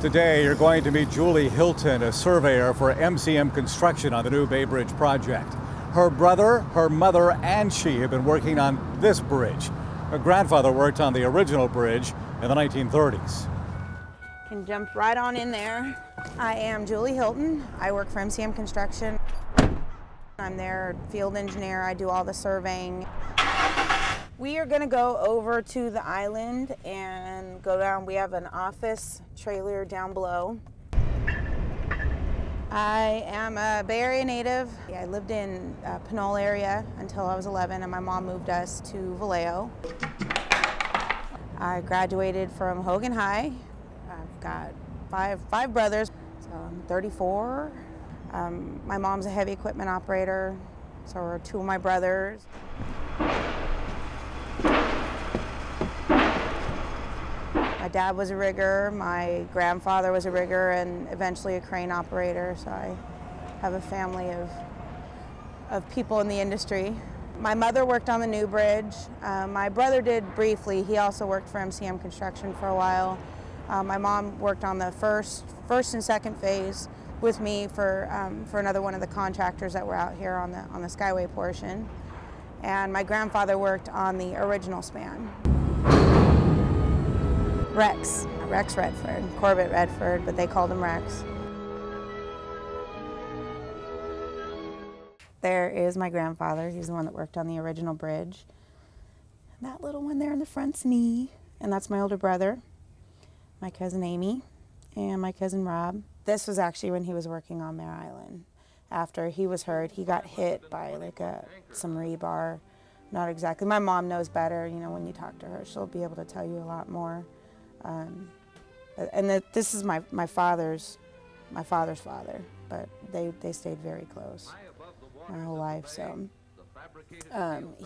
Today, you're going to meet Julie Hilton, a surveyor for MCM Construction on the new Bay Bridge project. Her brother, her mother, and she have been working on this bridge. Her grandfather worked on the original bridge in the 1930s. Can jump right on in there. I am Julie Hilton. I work for MCM Construction. I'm their field engineer. I do all the surveying. We are going to go over to the island and go down. We have an office trailer down below. I am a Bay Area native. I lived in Pinole area until I was 11, and my mom moved us to Vallejo. I graduated from Hogan High. I've got five brothers, so I'm 34. My mom's a heavy equipment operator, so are two of my brothers. My dad was a rigger, my grandfather was a rigger, and eventually a crane operator, so I have a family of people in the industry. My mother worked on the new bridge. My brother did briefly. He also worked for MCM Construction for a while. My mom worked on the first and second phase with me for another one of the contractors that were out here on the Skyway portion. And my grandfather worked on the original span. Rex Redford, Corbett Redford, but they called him Rex. There is my grandfather. He's the one that worked on the original bridge. And that little one there in the front's me, and that's my older brother, my cousin Amy, and my cousin Rob. This was actually when he was working on Mare Island. After he was hurt, he got hit by like some rebar. Not exactly. My mom knows better. You know, when you talk to her, she'll be able to tell you a lot more. This is my father's father, but they stayed very close my whole life. So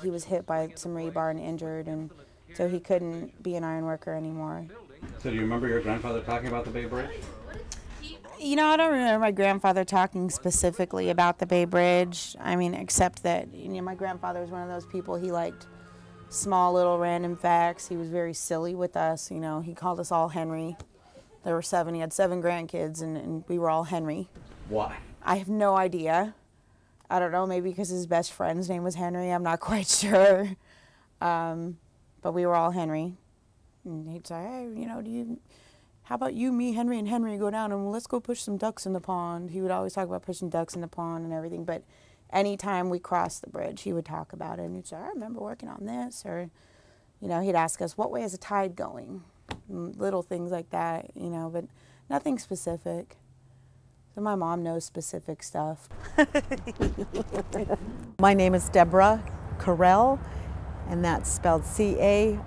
he was hit by some rebar and injured, and so he couldn't be an iron worker anymore. So do you remember your grandfather talking about the Bay Bridge? You know, I don't remember my grandfather talking specifically about the Bay Bridge. I mean, except that, you know, my grandfather was one of those people, he liked small little random facts. He was very silly with us, you know. He called us all Henry. There were 7, he had 7 grandkids, and we were all Henry. Why? I have no idea. I don't know, maybe because his best friend's name was Henry, I'm not quite sure. But we were all Henry. And he'd say, hey, you know, how about you, me, Henry, and Henry go down and let's go push some ducks in the pond. He would always talk about pushing ducks in the pond and everything, but anytime we crossed the bridge, he would talk about it, and he'd say, I remember working on this, or, you know, he'd ask us, what way is the tide going? Little things like that, you know, but nothing specific. So my mom knows specific stuff. My name is Deborah Carrell, and that's spelled C-A-R-R-E-L-L.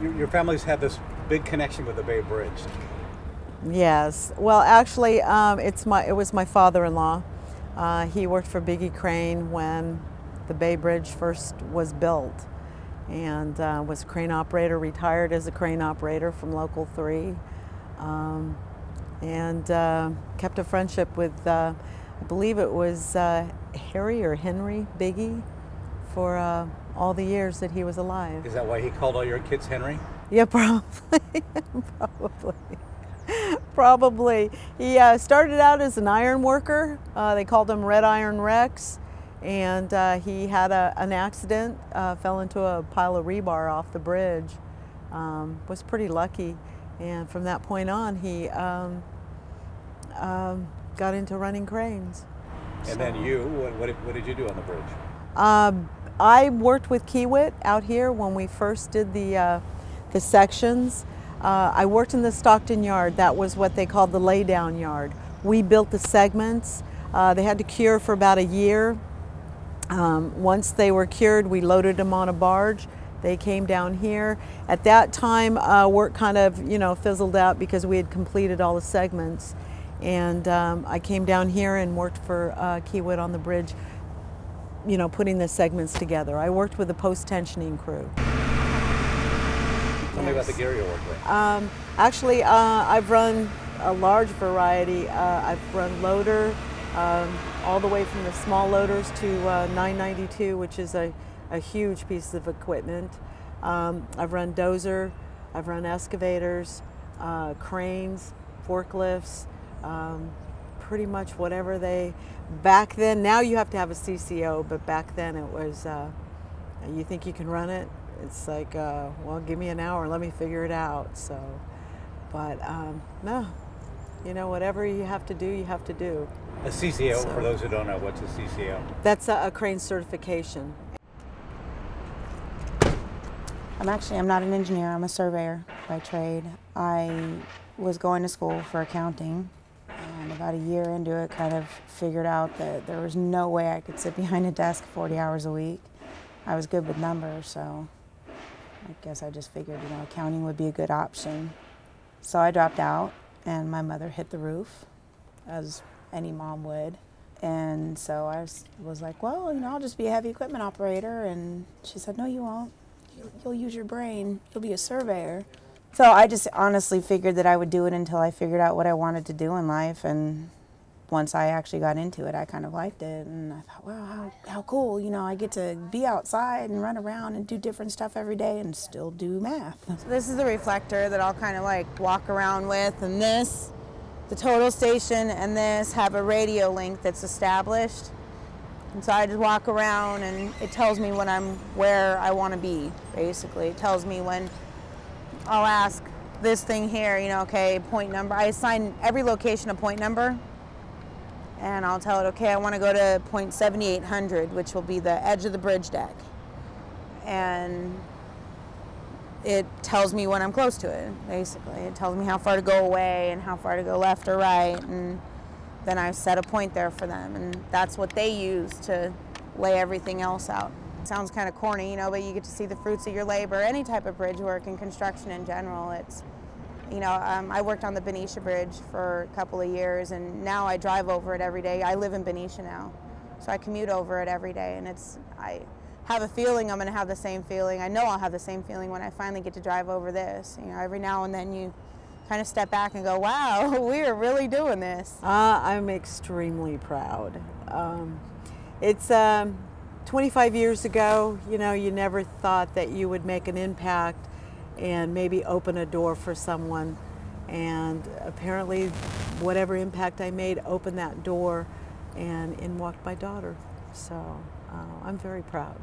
Your family's had this big connection with the Bay Bridge. Yes. Well, actually, it was my father-in-law. He worked for Biggie Crane when the Bay Bridge first was built, and was a crane operator, retired as a crane operator from Local 3, and kept a friendship with, I believe it was Harry or Henry Biggie, for all the years that he was alive. Is that why he called all your kids Henry? Yeah, probably. Probably. He started out as an iron worker. They called him Red Iron Rex, and he had an accident, fell into a pile of rebar off the bridge. Was pretty lucky, and from that point on, he got into running cranes. And then you, what did you do on the bridge? I worked with Kiewit out here when we first did the sections. I worked in the Stockton yard. That was what they called the laydown yard. We built the segments. They had to cure for about a year. Once they were cured, we loaded them on a barge. They came down here. At that time, work kind of, you know, fizzled out because we had completed all the segments. And I came down here and worked for Kiewit on the bridge, you know, putting the segments together. I worked with the post-tensioning crew. Tell me about the gear you work with. Actually, I've run a large variety. I've run loader, all the way from the small loaders to 992, which is a huge piece of equipment. I've run dozer, I've run excavators, cranes, forklifts, pretty much whatever they, back then, now you have to have a CCO, but back then it was, you think you can run it? It's like, well, give me an hour, let me figure it out. So, but no, you know, whatever you have to do, you have to do. A CCO, for those who don't know, what's a CCO? That's a crane certification. I'm not an engineer, I'm a surveyor by trade. I was going to school for accounting, and about a year into it kind of figured out that there was no way I could sit behind a desk 40 hours a week. I was good with numbers, so I guess I just figured, you know, accounting would be a good option. So I dropped out, and my mother hit the roof, as any mom would. And so I was like, well, you know, I'll just be a heavy equipment operator. And she said, no, you won't. You'll use your brain. You'll be a surveyor. So I just honestly figured that I would do it until I figured out what I wanted to do in life. And once I actually got into it, I kind of liked it. And I thought, wow, how cool. You know, I get to be outside and run around and do different stuff every day and still do math. So this is the reflector that I'll kind of like walk around with. And this, the total station, and this have a radio link that's established. And so I just walk around and it tells me when I'm where I want to be, basically. It tells me when I'll ask this thing here, you know, okay, point number. I assign every location a point number. And I'll tell it, okay, I want to go to point 7800, which will be the edge of the bridge deck. And it tells me when I'm close to it, basically. It tells me how far to go away and how far to go left or right. And then I set a point there for them. And that's what they use to lay everything else out. It sounds kind of corny, you know, but you get to see the fruits of your labor. Any type of bridge work and construction in general, it's, you know, I worked on the Benicia Bridge for a couple of years, and now I drive over it every day. I live in Benicia now, so I commute over it every day, and I have a feeling I'm going to have the same feeling. I know I'll have the same feeling when I finally get to drive over this. You know, every now and then you kind of step back and go, wow, we're really doing this. I'm extremely proud. It's 25 years ago, you know, you never thought that you would make an impact and maybe open a door for someone, and apparently whatever impact I made opened that door, and in walked my daughter. So I'm very proud.